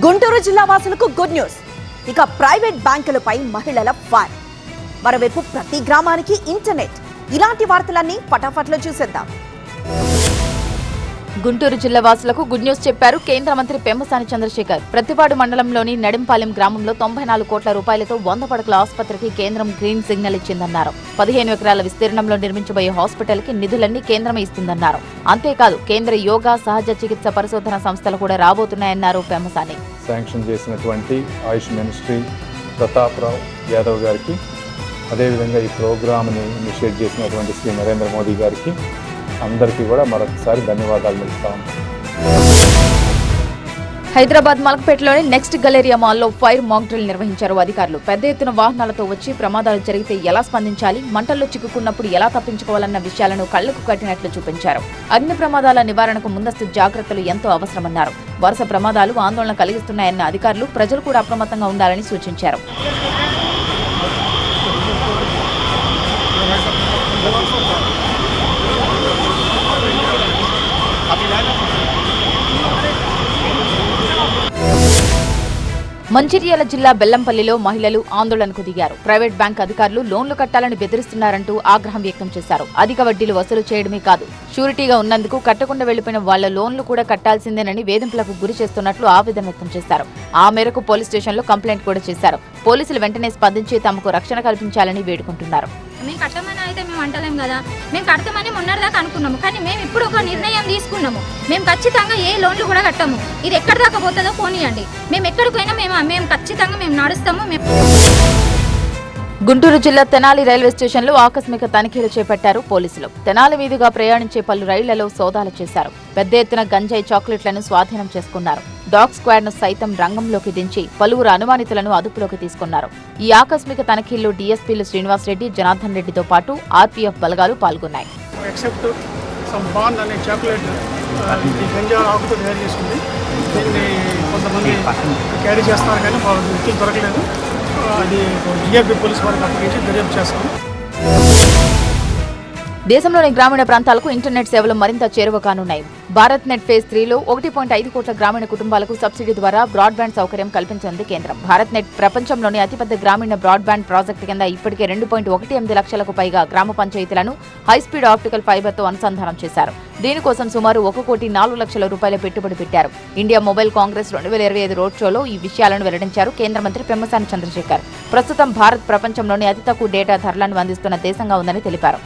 గుంటూరు జిల్లా వాసులకు good news. ఇక ప్రైవేట్ బ్యాంకులపై మహిళల ఫైర్. మరోవైపు ప్రతి గ్రామానికి ఇంటర్నెట్. ఇలాంటి వార్తలన్నీ ఫటాఫట్లో చూసేద్దాం. గుంటూరు జిల్లా వాసులకు గుడ్ న్యూస్ చెప్పారు కేంద్ర మంత్రి పెమ్మసాని చంద్రశేఖర్. ప్రతిపాడు మండలంలోని నడింపాలెం గ్రామంలో 94 కోట్ల రూపాయలతో 100 పడకల ఆసుపత్రికి కేంద్రం గ్రీన్ సిగ్నల్ ఇచ్చిందన్నారు. 15 ఎకరాల విస్తీర్ణంలో నిర్మించబోయే హాస్పిటల్ కి నిధులన్నీ కేంద్రమే ఇస్తుందన్నారు. అంతేకాదు కేంద్ర యోగా సహజ చికిత్స పరిశోధన సంస్థలు కూడా రాబోతున్నాయన్నారు పెమ్మసాని. శాంక్షన్ చేసినటువంటి ఆయుష్ మినిస్ట్రీ ప్రతాప్రావు యాదవ్ గారికి, అదేవిధంగా ఈ ప్రోగ్రామ్ని ఇనిషియేట్ చేసినటువంటి శ్రీ నరేంద్ర మోదీ గారికి అందరికీ కూడా మరొకసారి ధన్యవాదాలు తెలుపుతాం. హైదరాబాద్ మలక్పేటలోని నెక్స్ట్ గలేరియా మాల్లో ఫైర్ మాక్ డ్రిల్ నిర్వహించారు అధికారులు. పెద్ద ఎత్తున వాహనాలతో వచ్చి ప్రమాదాలు జరిగితే ఎలా స్పందించాలి, మంటల్లో చిక్కుకున్నప్పుడు ఎలా తప్పించుకోవాలన్న విషయాలను కళ్లకు కట్టినట్లు చూపించారు. అగ్ని ప్రమాదాల నివారణకు ముందస్తు జాగ్రత్తలు ఎంతో అవసరమన్నారు. వరుస ప్రమాదాలు ఆందోళన కలిగిస్తున్నాయన్న అధికారులు ప్రజలు కూడా అప్రమత్తంగా ఉండాలని సూచించారు. మంచిర్యాల జిల్లా బెల్లంపల్లిలో మహిళలు ఆందోళనకు దిగారు. ప్రైవేట్ బ్యాంక్ అధికారులు లోన్లు కట్టాలని బెదిరిస్తున్నారంటూ ఆగ్రహం వ్యక్తం చేశారు. అధిక వడ్డీలు వసూలు చేయడమే కాదు, షూరిటీగా ఉన్నందుకు కట్టకుండా వెళ్లిపోయిన వాళ్ల లోన్లు కూడా కట్టాల్సిందేనని వేధింపులకు గురి చేస్తున్నట్లు ఆవేదన వ్యక్తం చేశారు. ఆ మేరకు పోలీస్ స్టేషన్లో కంప్లైంట్ కూడా చేశారు. పోలీసులు వెంటనే స్పందించి తమకు రక్షణ కల్పించాలని వేడుకుంటున్నారు. మేము కట్టమని అయితే మేము అంటలేం కదా, మేము కడతామని మొన్నటిదాకా అనుకున్నాము. కానీ మేము ఇప్పుడు ఒక నిర్ణయం తీసుకున్నాము. మేము ఖచ్చితంగా ఏ లోన్లు కూడా కట్టము. ఇది ఎక్కడి దాకా పోతుందో పోనీయండి. మేము ఎక్కడికైనా మేము ఖచ్చితంగా మేము నడుస్తాము. గుంటూరు జిల్లా తెనాలి రైల్వే స్టేషన్లో ఆకస్మిక తనిఖీలు చేపట్టారు పోలీసులు. తెనాలి మీదుగా ప్రయాణించే పలు రైళ్లలో సోదాలు చేశారు. పెద్ద ఎత్తున గంజాయి చాక్లెట్లను స్వాధీనం చేసుకున్నారు. డాగ్ స్క్వాడ్ ను సైతం రంగంలోకి దించి పలువురు అనుమానితులను అదుపులోకి తీసుకున్నారు. ఈ ఆకస్మిక తనిఖీల్లో డీఎస్పీలు శ్రీనివాస్ రెడ్డి, జనార్దన్ రెడ్డితో పాటు ఆర్పీఎఫ్ బలగాలు పాల్గొన్నాయి. దేశంలోని గ్రామీణ ప్రాంతాలకు ఇంటర్నెట్ సేవలు మరింత చేరువ కానున్నాయి. భారత్ నెట్ ఫేజ్ 3లో 1.5 కోట్ల గ్రామీణ కుటుంబాలకు సబ్సిడీ ద్వారా బ్రాడ్బ్యాండ్ సౌకర్యం కల్పించింది కేంద్రం. భారత్ నెట్ ప్రపంచంలోని అతిపెద్ద గ్రామీణ బ్రాడ్బ్యాండ్ ప్రాజెక్టు కింద ఇప్పటికే 2.18 లక్షలకు పైగా గ్రామ పంచాయతీలను హైస్పీడ్ ఆప్టికల్ ఫైబర్తో అనుసంధానం చేశారు. దీనికోసం సుమారు 1.4 కోట్ల రూపాయల పెట్టుబడి పెట్టారు. ఇండియా మొబైల్ కాంగ్రెస్ 2025 రోడ్ షోలో ఈ విషయాలను వెల్లడించారు కేంద్ర మంత్రి పెమ్మసాని చంద్రశేఖర్. ప్రస్తుతం భారత్ ప్రపంచంలోని అతి తక్కువ డేటా ధరలను అందిస్తున్న దేశంగా ఉందని తెలిపారు.